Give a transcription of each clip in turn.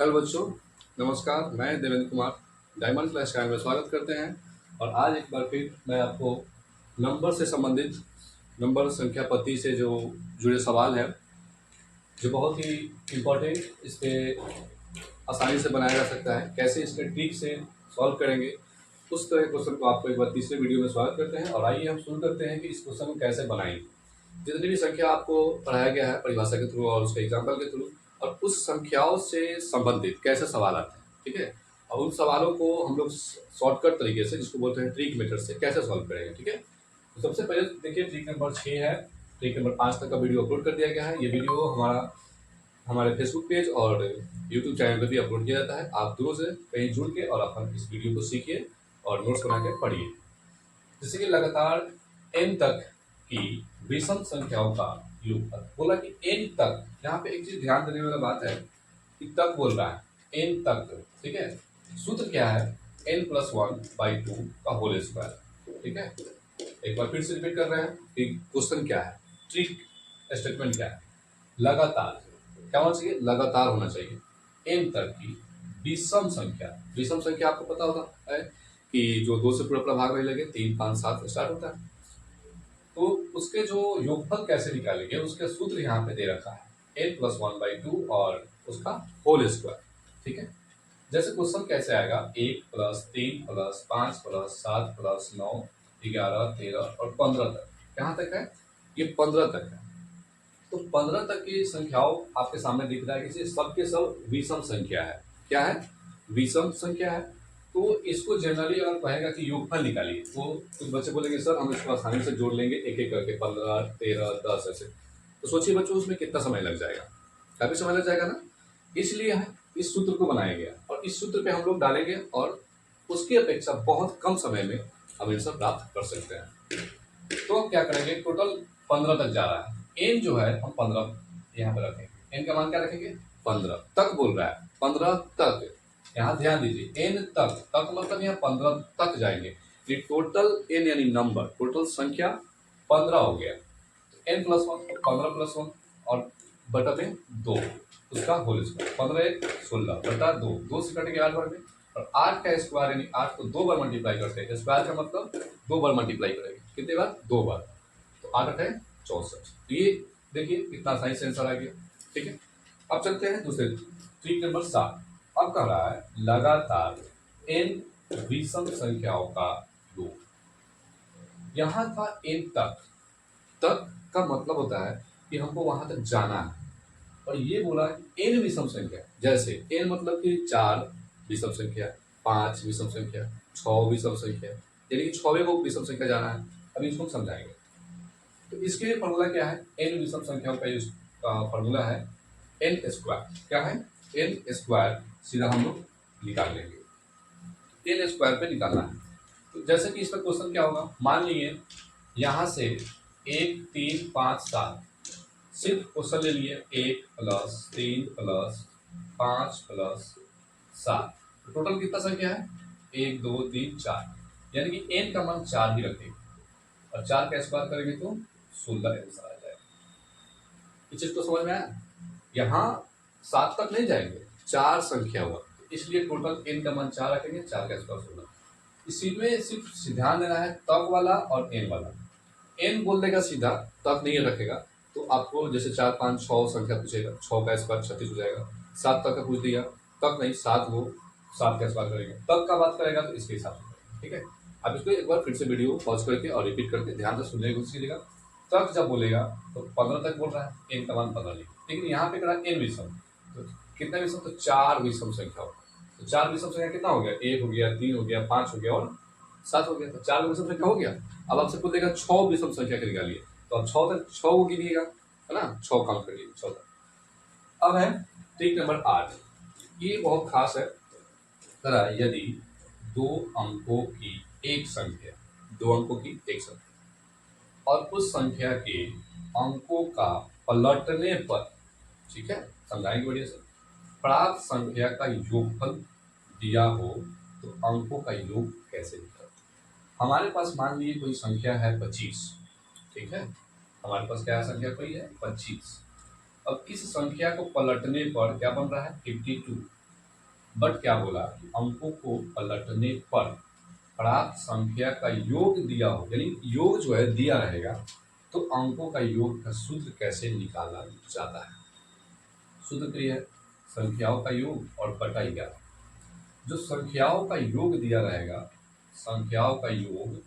Hello बच्चों, नमस्कार। मैं Devendra Kumar diamond class channel में स्वागत करते हैं। और आज एक बार फिर मैं आपको नंबर से संबंधित नंबर संख्या पद्धति से जो जुड़े सवाल हैं, जो बहुत ही इम्पोर्टेंट, इस पे आसानी से बनाया जा सकता है, कैसे इसके ट्रिक से सॉल्व करेंगे, उस तरह के क्वेश्चन को आपको एक बार तीसरे वीडियो में स्वागत करते हैं। और आइए हम शुरू करते हैं कि इस क्वेश्चन को कैसे बनाएंगे। जितनी भी संख्या आपको पढ़ाया गया है परिभाषा के थ्रू और उसके एग्जाम्पल के थ्रू, और उस संख्याओं से संबंधित कैसे सवाल आते हैं, ठीक है। और उन सवालों को हम लोग शॉर्टकट तरीके से, जिसको बोलते हैं ट्रिक मेथड से, कैसे सॉल्व करेंगे, ठीक है। तो सबसे पहले देखिए, ट्रिक नंबर 6 है। ट्रिक नंबर 5 तक का वीडियो अपलोड कर दिया गया है। ये वीडियो हमारे फेसबुक पेज और यूट्यूब चैनल पर भी अपलोड किया जाता है। आप दोनों से कहीं जुड़ के और अपन इस वीडियो को सीखिए और नोट्स बना के पढ़िए। जैसे कि लगातार n तक की विषम संख्याओं का योगफल बोला कि n तक। यहाँ पे एक चीज ध्यान देने वाला बात है कि तक बोल रहा है, n तक, ठीक है। सूत्र क्या है? n+1/2 का होल स्क्वायर, ठीक है। एक बार फिर से रिपीट कर रहे हैं कि क्वेश्चन क्या है, ट्रिक स्टेटमेंट क्या है। लगातार क्या होना चाहिए? लगातार होना चाहिए। n तक की विषम संख्या। विषम संख्या आपको पता होता है कि जो 2 से पूरा पूरा भाग नहीं लगे, 3, 5, 7 स्टार्ट होता है। तो उसके जो योगफल कैसे निकालेंगे, उसका सूत्र यहाँ पे दे रखा है, n+1/2 और उसका होल स्क्वायर, ठीक है। जैसे क्वेश्चन कैसे आएगा, 1+3+5+7+9 11 13 और 15 तक। कहाँ तक है? ये 15 तक है। तो 15 तक की संख्याओं आपके सामने दिख रहा है कि सबके सब विषम संख्या है। क्या है? विषम संख्या है। तो इसको जनरली अगर कहेगा कि योगफल निकालिए, तो कुछ बच्चे बोलेंगे सर हम इसको आसानी से जोड़ लेंगे एक एक करके, 15 13 10 ऐसे। तो सोचिए बच्चों, उसमें कितना समय लग जाएगा? काफी समय लग जाएगा ना। इसलिए इस सूत्र को बनाया गया और इस सूत्र पे हम लोग डालेंगे और उसकी अपेक्षा बहुत कम समय में हम आंसर प्राप्त कर सकते हैं। तो हम क्या करेंगे, टोटल 15 तक जा रहा है। एन जो है हम 15 यहाँ पर रखेंगे। एन का मान क्या रखेंगे? 15 तक बोल रहा है, 15 तक। यहाँ ध्यान दीजिए, एन तक, तक मतलब यहाँ 15 तक जाएंगे। ये टोटल एन यानी नंबर, टोटल संख्या 15 हो गया। n+1, 15+1 और बटा में 2, उसका होल स्क्वायर। 15 1 16 बटा 2, 2 से कटेंगे 8 बार में। और 8 का स्क्वायर यानी 8 को 2 बार मल्टीप्लाई करते हैं। स्क्वायर का मतलब 2 बार मल्टीप्लाई करेंगे। कितने बार? 2 बार। तो 8 8 64। तो ये देखिए कितना आसानी से आंसर आ गया, ठीक है। अब चलते हैं दूसरे ट्रिक नंबर 7। अब कह रहा है लगातार n विषम संख्याओं का योग। यहाँ था n तक। तक का मतलब होता है कि हमको वहां तक जाना है। और ये बोला कि n विषम संख्या, जैसे n मतलब कि 4 विषम संख्या, 5 विषम संख्या, 6 विषम संख्या, यानी कि 6वें को विषम संख्या जाना है। अभी इसको समझाएंगे। तो इसके लिए फॉर्मूला क्या है? n विषम संख्याओं का फॉर्मूला है n स्क्वायर। क्या है? n square. सीधा हम लोग निकाल लेंगे, n स्क्वायर पे निकालना है। तो जैसे कि इसका क्वेश्चन क्या होगा, मान लीजिए यहाँ से 1 3 5 7, सिर्फ क्वेश्चन ले लिए 1 + 3 + 5 + 7। टोटल कितना संख्या है? 1 2 3 4, यानी कि n का मान 4 ही रखेंगे और 4 का स्क्वायर करेंगे तो 16 आंसर आ जाएगा। इस चीज को समझ में आया? यहाँ 7 तक नहीं जाएंगे, 4 संख्या हुआ, इसलिए टोटल n का मान 4 रखेंगे, 4 का स्क्वायर 16। इसी में सिर्फ ध्यान देना है तक वाला और n वाला। n बोल देगा सीधा, तक नहीं रखेगा, तो आपको जैसे 4 5 6 संख्या पूछेगा, 6 का स्क्वायर 36 हो जाएगा। 7 तक का पूछ दिया, तक नहीं, 7 वो 7 का स्क्वायर करेंगे। तक का बात करेगा तो इसके हिसाब से, ठीक है। आप इसको एक बार फिर से वीडियो पॉज करके और रिपीट करके ध्यान से सुनने की कोशिश कीजिएगा। तक जब बोलेगा तो 15 तक बोल रहा है, n का मान 15 लिखिए। लेकिन यहाँ पे करा n विषम, तो कितना विषम? तो 4 विषम संख्या होगा। तो 4 विषम संख्या कितना हो गया? 1 हो गया, 3 हो गया, 5 हो गया और 7 हो गया। तो 4 विषम संख्या हो गया। अब आपसे पूछ देगा 6 विषम संख्या के निकालिए, तो अब 6 तक 6 को गिनिएगा, है ना, 6 काउंट करिए 6 तक। अब है ट्रिक नंबर 8। ये बहुत खास है। जरा यदि 2 अंकों की एक संख्या, 2 अंकों की एक संख्या और उस संख्या के अंकों का पलटने पर, ठीक है, समझाएंगे बढ़िया से, प्राप्त संख्या का योगफल दिया हो तो अंकों का योग कैसे निकलता? हमारे पास मान लीजिए कोई संख्या है 25, ठीक है। हमारे पास क्या संख्या कोई है? 25। अब इस संख्या को पलटने पर क्या बन रहा है? 52। बट क्या बोला कि अंकों को पलटने पर प्राप्त संख्या का योग दिया हो, यानी योग जो है दिया रहेगा, तो अंकों का योग का सूत्र कैसे निकाला जाता है। सूत्र क्रिया है संख्याओं का योग और बटा 11। जो संख्याओं का योग दिया रहेगा, संख्याओं का योग,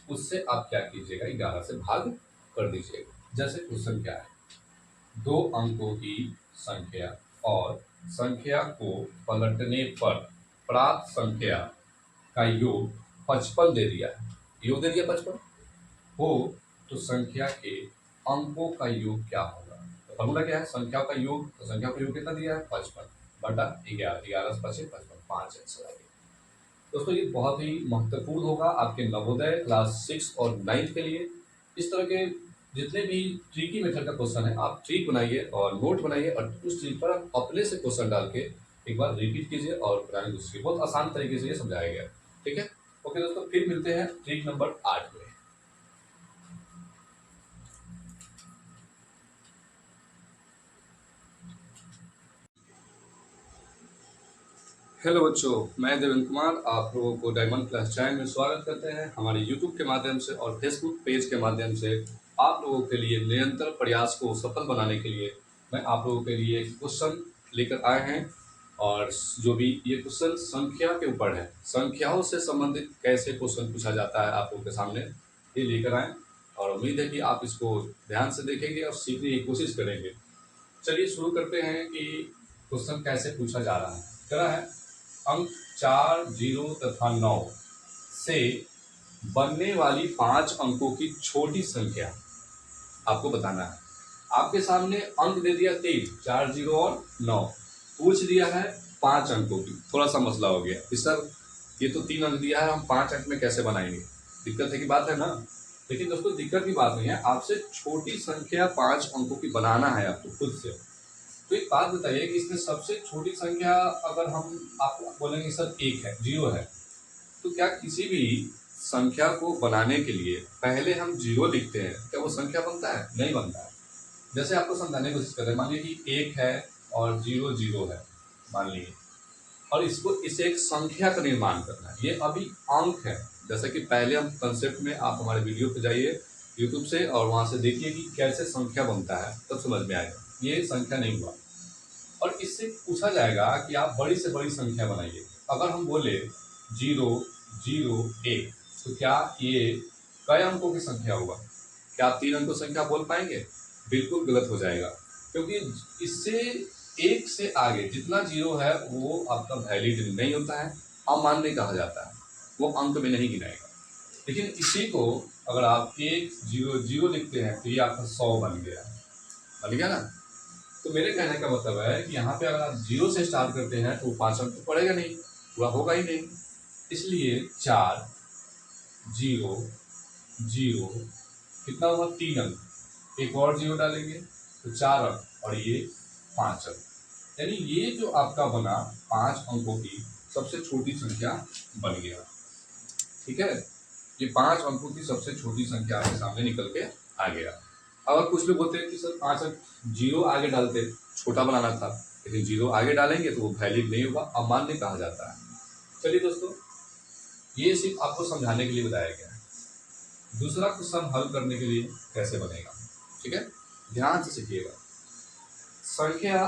उससे आप क्या कीजिएगा 11 से भाग कर दीजिएगा। जैसे क्वेश्चन क्या है, 2 अंकों की संख्या और संख्या को पलटने पर प्राप्त संख्या का योग 55 दे दिया है, योग दे दिया 55 हो, तो संख्या के अंकों का योग क्या होगा। तो फॉर्मूला क्या है, संख्याओं का योग, तो संख्याओं का योग कितना दिया है 55 बटा 11, 11 से 55 55, 5 आंसर आ गया। दोस्तों ये बहुत ही महत्वपूर्ण होगा आपके नवोदय क्लास 6 और 9 के लिए। इस तरह के जितने भी ट्रिकी मेथड का क्वेश्चन है, आप ट्रिक बनाइए और नोट बनाइए और उस ट्रिक पर आप अपने से क्वेश्चन डाल के एक बार रिपीट कीजिए और बनाने की कोशिश कीजिए। बहुत आसान तरीके से ये समझाया गया है। ठीक है, ओके दोस्तों, फिर मिलते हैं ट्रिक नंबर 8 में। हेलो बच्चों, मैं देवेंद्र कुमार आप लोगों को डायमंड क्लास चैनल में स्वागत करते हैं। हमारे यूट्यूब के माध्यम से और फेसबुक पेज के माध्यम से आप लोगों के लिए निरंतर प्रयास को सफल बनाने के लिए मैं आप लोगों के लिए क्वेश्चन लेकर आए हैं। और जो भी ये क्वेश्चन संख्या के ऊपर है, संख्याओं से संबंधित कैसे क्वेश्चन पूछा जाता है आप लोगों के सामने ये लेकर आए, और उम्मीद है कि आप इसको ध्यान से देखेंगे और सीखने की कोशिश करेंगे। चलिए शुरू करते हैं कि क्वेश्चन कैसे पूछा जा रहा है। क्या है, अंक 4, 0 तथा 9 से बनने वाली 5 अंकों की छोटी संख्या आपको बताना है। आपके सामने अंक दे दिया 3, 4 0 और 9, पूछ दिया है 5 अंकों की। थोड़ा सा मसला हो गया कि सर ये तो 3 अंक दिया है, हम 5 अंक में कैसे बनाएंगे, दिक्कत है की बात है ना। लेकिन दोस्तों दिक्कत की बात नहीं है, आपसे छोटी संख्या 5 अंकों की बनाना है आपको खुद से। तो एक बात बताइए कि इसमें सबसे छोटी संख्या अगर हम आपको बोलेंगे सर 1 है, 0 है, तो क्या किसी भी संख्या को बनाने के लिए पहले हम 0 लिखते हैं, क्या वो संख्या बनता है? नहीं बनता है। जैसे आपको समझाने की कोशिश कर रहे हैं, मान लीजिए कि 1 है और 0 0 है, मान लीजिए, और इसको इसे एक संख्या का निर्माण करना है, ये अभी अंक है। जैसे कि पहले हम कंसेप्ट में, आप हमारे वीडियो पे जाइए यूट्यूब से और वहाँ से देखिए कि कैसे संख्या बनता है, तब समझ में आएगा। ये संख्या नहीं हुआ, और इससे पूछा जाएगा कि आप बड़ी से बड़ी संख्या बनाइए। अगर हम बोले 0 0 1, तो क्या ये कई अंकों की संख्या होगा? क्या आप 3 अंकों संख्या बोल पाएंगे? बिल्कुल गलत हो जाएगा, क्योंकि इससे 1 से आगे जितना 0 है वो आपका वैलिड नहीं होता है, अमान्य कहा जाता है, वो अंक में नहीं गिनाएगा। लेकिन इसी को अगर आप 1 0 0 लिखते हैं तो ये आपका 100 बन गया ना। तो मेरे कहने का मतलब है कि यहाँ पे अगर आप 0 से स्टार्ट करते हैं तो 5 अंक तो पड़ेगा नहीं, पूरा होगा ही नहीं। इसलिए 4 0 0 कितना हुआ, 3 अंक, एक और 0 डालेंगे तो 4 अंक, और ये 5 अंक। यानी ये जो आपका बना 5 अंकों की सबसे छोटी संख्या बन गया। ठीक है, ये 5 अंकों की सबसे छोटी संख्या आपके सामने निकल के आ गया। अगर कुछ लोग बोलते हैं कि सर 5 अंक 0 आगे डालते, छोटा बनाना था, लेकिन 0 आगे डालेंगे तो वो वैलिड नहीं होगा, अमान्य कहा जाता है। चलिए दोस्तों, ये सिर्फ आपको समझाने के लिए बताया गया है। दूसरा क्वेश्चन हल करने के लिए कैसे बनेगा, ठीक है, ध्यान से सीखिएगा। संख्या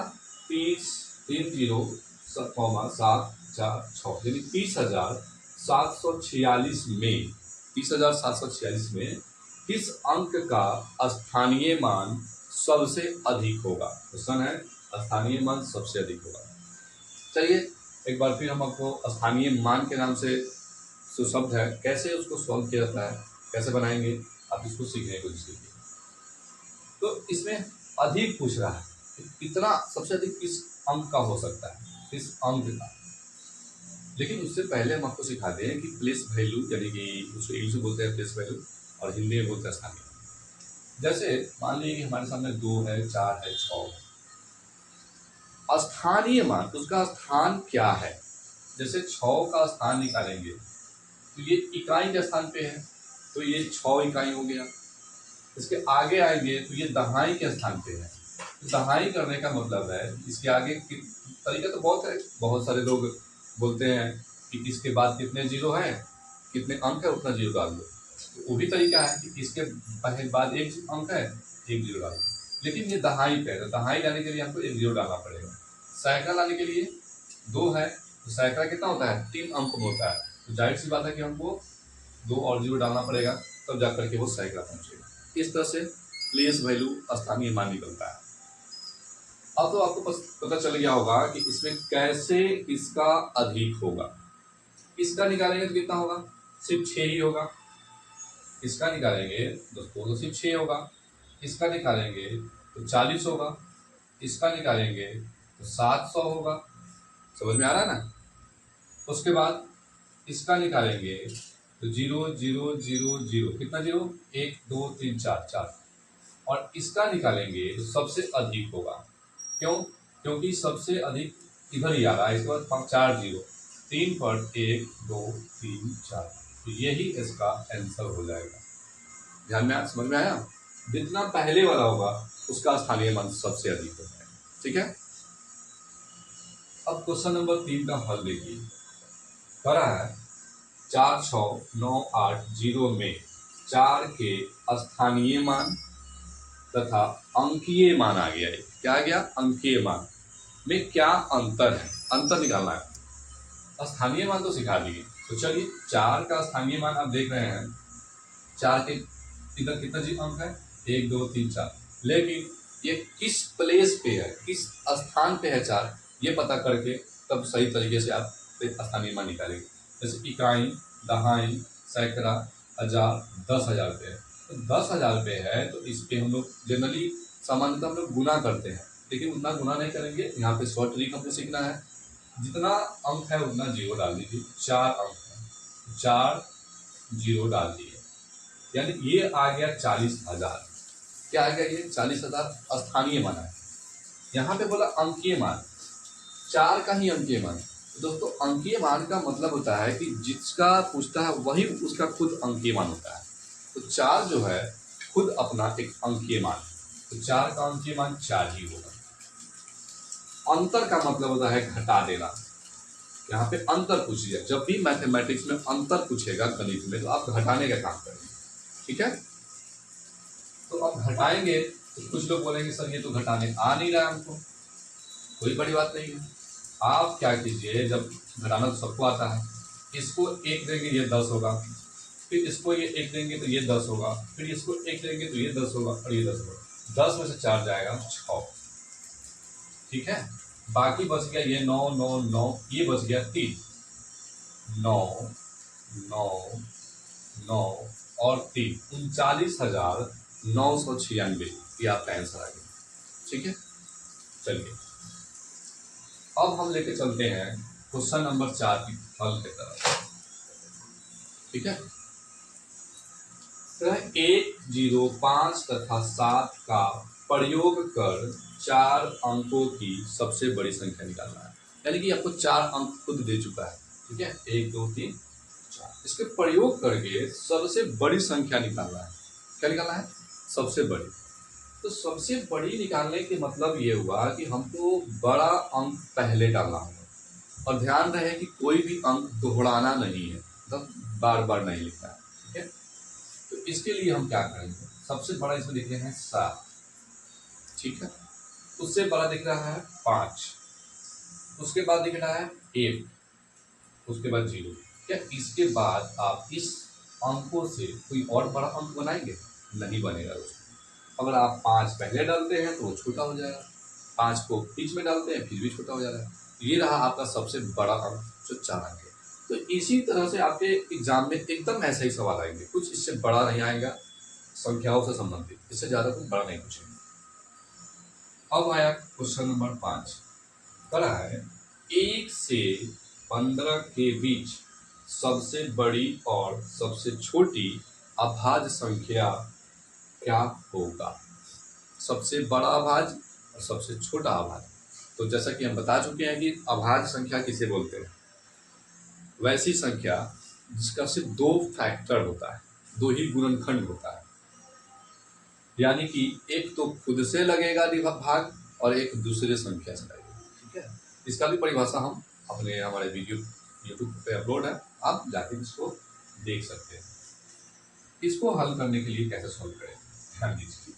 30 30 7 4 6 यानी 30,746 में 30,746 में किस अंक का स्थानीय मान सबसे अधिक होगा? क्वेश्चन है स्थानीय मान सबसे अधिक होगा। चलिए एक बार फिर हम आपको स्थानीय मान के नाम से जो शब्द है कैसे उसको सॉल्व किया जाता है, कैसे बनाएंगे, आप इसको सीखने की कोशिश कीजिए। तो इसमें अधिक पूछ रहा है कि कितना सबसे अधिक किस अंक का हो सकता है, किस अंक का। लेकिन उससे पहले हम आपको सिखा दें कि प्लेस वैल्यू, यानी कि उसको इंग्लिश में बोलते हैं प्लेस वैल्यू और हिंदी में बोलते हैं स्थानीय। जैसे मान लीजिए कि हमारे सामने 2 है, 4 है, 6 है, स्थानीय मान उसका स्थान क्या है। जैसे 6 का स्थान निकालेंगे तो ये इकाई के स्थान पे है, तो ये 6 इकाई हो गया। इसके आगे आएंगे तो ये दहाई के स्थान पे है। तो दहाई करने का मतलब है इसके आगे तरीका तो बहुत है, बहुत सारे लोग बोलते हैं कि इसके बाद कितने जीरो हैं, कितने अंक है उतना जीरो डाल दो, तो वो भी तरीका है कि इसके पहले बाद एक अंक है, एक जीरो डाल दो। लेकिन ये दहाई पे है, तो दहाई लाने के लिए हमको एक जीरो डालना पड़ेगा। सैकड़ा लाने के लिए 2 है, तो सैकड़ा कितना होता है, 3 अंक में होता है, तो जाहिर सी बात है कि हमको 2 और जीरो डालना पड़ेगा, तब जाकर के वो सैकड़ा पहुंचेगा। इस तरह से प्लेस वैल्यू स्थानीय मान निकलता है। अब तो आपको पता चल गया होगा कि इसमें कैसे इसका अधिक होगा। इसका निकालेंगे तो कितना होगा, सिर्फ 6 ही होगा। इसका निकालेंगे दोस्तों तो सिर्फ 6 होगा। इसका निकालेंगे तो 40 होगा। इसका निकालेंगे तो 700 होगा। समझ में आ रहा है ना। उसके बाद इसका निकालेंगे तो 0 0 0 0, कितना जीरो, 1 2 3 4 4। और इसका निकालेंगे तो सबसे अधिक होगा। क्यों, क्योंकि सबसे अधिक इधर ही आ रहा है। इसके बाद 4 जीरो, 3 पर 1 2 3 4, तो यही इसका आंसर हो जाएगा। ध्यान में समझ में आया। जितना पहले वाला होगा उसका स्थानीय मान सबसे अधिक होता है। ठीक है। अब क्वेश्चन नंबर 3 का हल देखिए। कह रहा है 4 6 9 8 0 में 4 के स्थानीय मान तथा अंकीय मान आ गया है। क्या आ गया, अंकीय मान में क्या अंतर है, अंतर निकालना है। स्थानीय मान तो सिखा दिए, तो चलिए 4 का स्थानीय मान आप देख रहे हैं। 4 के इधर कितना जी अंक है, 1 2 3 4, लेकिन ये किस प्लेस पे है, किस स्थान पे है 4, ये पता करके तब सही तरीके से आप स्थानीय मान निकालेंगे। जैसे इकाई, दहाई, सैकड़ा, हजार, 10,000 पे है, तो 10,000 पे है तो इस पे हम लोग जनरली सामान्यतः हम लोग गुना करते हैं, लेकिन उतना गुना नहीं करेंगे। यहाँ पे शॉर्ट ट्रिक हमको सीखना है। जितना अंक है उतना जीरो डाल दीजिए। 4 अंक है, 4 जीरो डाल दिए, यानी ये आ गया 40,000। क्या आ गया, ये 40,000 स्थानीय मान है। यहाँ पे बोला अंकीय मान, 4 का ही अंकीय मान। दोस्तों अंकीय मान का मतलब होता है कि जिसका पूछता है वही उसका खुद अंकीय मान होता है। तो 4 जो है खुद अपना एक अंकीय मान, तो 4 का अंकीय मान 4 ही होगा। अंतर का मतलब होता है घटा देना। यहाँ पे अंतर पूछिए, जब भी मैथमेटिक्स में अंतर पूछेगा गणित में, तो आप घटाने का काम करेंगे। ठीक है। तो अब घटाएंगे तो कुछ लोग बोलेंगे सर ये तो घटाने आ नहीं रहा है हमको। कोई बड़ी बात नहीं है। आप क्या कीजिए, जब घटाना तो सबको आता है, इसको 1 देंगे ये 10 होगा, फिर इसको ये 1 देंगे तो ये 10 होगा, फिर इसको 1 देंगे तो ये 10 होगा और ये 10 होगा। 10 में से 4 जाएगा 6। ठीक है। बाकी बच गया ये 9 9 9, ये बच गया 3, 9 9 9 और 3, 39,996, ये आपका आंसर आ गया। ठीक है। चलिए अब हम लेके चलते हैं क्वेश्चन नंबर 4 की हल की तरफ। ठीक है। 1 0 5 तथा 7 का प्रयोग कर 4 अंकों की सबसे बड़ी संख्या निकालना है। यानी कि आपको 4 अंक खुद दे चुका है। ठीक है, 1 2 3 4, इसके प्रयोग करके सबसे बड़ी संख्या निकालना है। क्या निकालना है, सबसे बड़ी। तो सबसे बड़ी निकालने के मतलब ये हुआ कि हमको बड़ा अंक पहले डालना होगा, और ध्यान रहे कि कोई भी अंक दोहराना नहीं है, मतलब बार बार नहीं लिखना है। ठीक है। तो इसके लिए हम क्या करेंगे, सबसे बड़ा इसमें लिख रहे हैं 7। ठीक है। उससे बड़ा दिख रहा है 5, उसके बाद दिख रहा है 1, उसके बाद 0। क्या इसके बाद आप इस अंकों से कोई और बड़ा अंक बनाएंगे, नहीं बनेगा दोस्तों। अगर आप 5 पहले डालते हैं तो वो छोटा हो जाएगा, 5 को बीच में डालते हैं फिर भी छोटा हो जा रहा है। ये रहा आपका सबसे बड़ा अंक जो 4 अंक है। तो इसी तरह से आपके एग्जाम में एकदम ऐसा ही सवाल आएंगे, कुछ इससे बड़ा नहीं आएगा, संख्याओं से संबंधित, इससे ज़्यादा कुछ बड़ा नहीं पूछेंगे। अब आया क्वेश्चन नंबर 5। करा है 1 से 15 के बीच सबसे बड़ी और सबसे छोटी अभाज्य संख्या क्या होगा। सबसे बड़ा अभाज्य और सबसे छोटा अभाज्य। तो जैसा कि हम बता चुके हैं कि अभाज्य संख्या किसे बोलते हैं, वैसी संख्या जिसका सिर्फ 2 फैक्टर होता है, 2 ही गुणनखंड होता है। यानी कि एक तो खुद से लगेगा भाग और एक दूसरे संख्या से लगेगा। ठीक है। इसका भी परिभाषा हम अपने हमारे वीडियो यूट्यूब पे अपलोड है, आप जाके इसको देख सकते हैं। इसको हल करने के लिए कैसे सॉल्व करें, ध्यान दीजिए।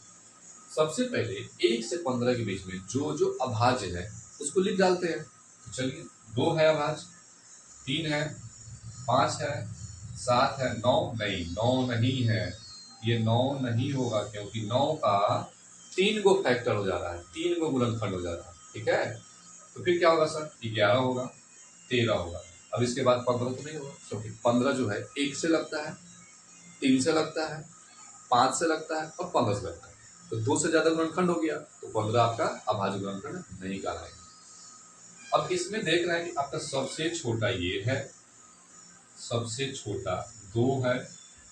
सबसे पहले 1 से 15 के बीच में जो जो अभाज्य है उसको लिख डालते हैं। तो चलिए, 2 है अभाज्य, 3 है, 5 है, 7 है, 9 नहीं, 9 नहीं है, ये 9 नहीं होगा क्योंकि 9 का 3 गो फैक्टर हो जा रहा है, 3 गो गुणनखंड हो जा रहा है, ठीक है। तो फिर क्या होगा सर, 11 होगा, 13 होगा। अब इसके बाद 15 तो नहीं होगा, क्योंकि 15 जो है 1 से लगता है, 3 से लगता है, 5 से लगता है और 15 से लगता है। तो 2 से ज्यादा गुणनखंड हो गया तो 15 आपका अभाज्य गुणनखंड नहीं कहलाएगा। अब इसमें देख रहे हैं कि आपका सबसे छोटा ये है, सबसे छोटा 2 है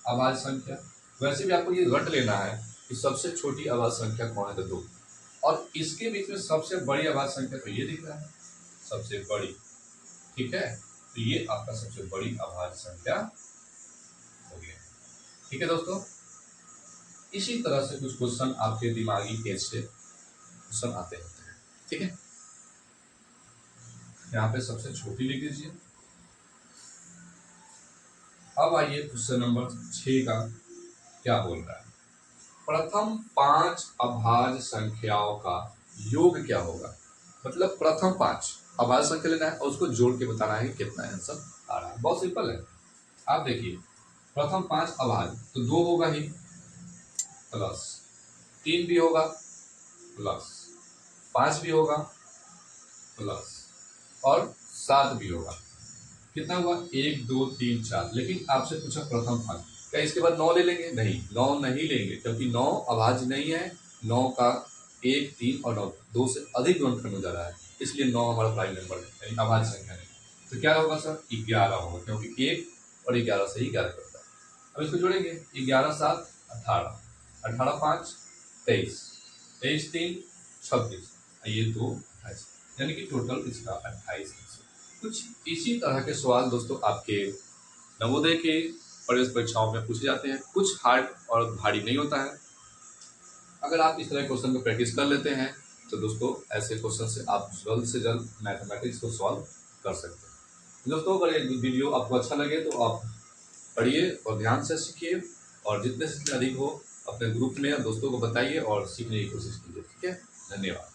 अभाज्य संख्या। वैसे भी आपको ये रट लेना है कि सबसे छोटी अभाज्य संख्या कौन है, तो 2। और इसके बीच में सबसे बड़ी अभाज्य संख्या तो ये दिख रहा है, सबसे बड़ी, ठीक है। तो ये आपका सबसे बड़ी अभाज्य संख्या हो गया, ठीक है दोस्तों। इसी तरह से कुछ क्वेश्चन आपके दिमागी तेज से क्वेश्चन आते रहते हैं, ठीक है। यहाँ पे सबसे छोटी लिख दीजिए। अब आइए क्वेश्चन नंबर 6 का क्या बोल रहा है। प्रथम 5 अभाज्य संख्याओं का योग क्या होगा। मतलब प्रथम 5 अभाज्य संख्या लेना है और उसको जोड़ के बताना है कि कितना आंसर आ रहा है। बहुत सिंपल है। आप देखिए, प्रथम 5 अभाज्य तो 2 होगा ही, प्लस 3 भी होगा, प्लस 5 भी होगा, प्लस और 7 भी होगा। कितना हुआ, 1 2 3 4। लेकिन आपसे पूछा प्रथम 5, क्या इसके बाद 9 ले लेंगे, नहीं, 9 नहीं लेंगे क्योंकि 9 अभाज्य नहीं है। 9 का 1 3 और 9 2 से अधिक गुणनखंड हो जा रहा है, इसलिए 9 हमारा प्राइम नंबर है, यानी अभाज्य संख्या नहीं। तो क्या होगा सर, 11 होगा क्योंकि 1 और 11 से ही 11 करता है। अब इसको जोड़ेंगे, 11 7 18, 18 5 23, 23 3 26, ये 2 28, यानी कि टोटल इसका 28 आंसर। कुछ इसी तरह के सवाल दोस्तों आपके नवोदय के प्रवेश परीक्षाओं में पूछे जाते हैं। कुछ हार्ड और भारी नहीं होता है। अगर आप इस तरह क्वेश्चन को प्रैक्टिस कर लेते हैं तो दोस्तों ऐसे क्वेश्चन से आप जल्द से जल्द मैथमेटिक्स को सॉल्व कर सकते हैं। दोस्तों अगर ये वीडियो आपको अच्छा लगे तो आप पढ़िए और ध्यान से सीखिए, और जितने से जितने अधिक हो अपने ग्रुप में दोस्तों को बताइए और सीखने की कोशिश कीजिए, ठीक है। धन्यवाद।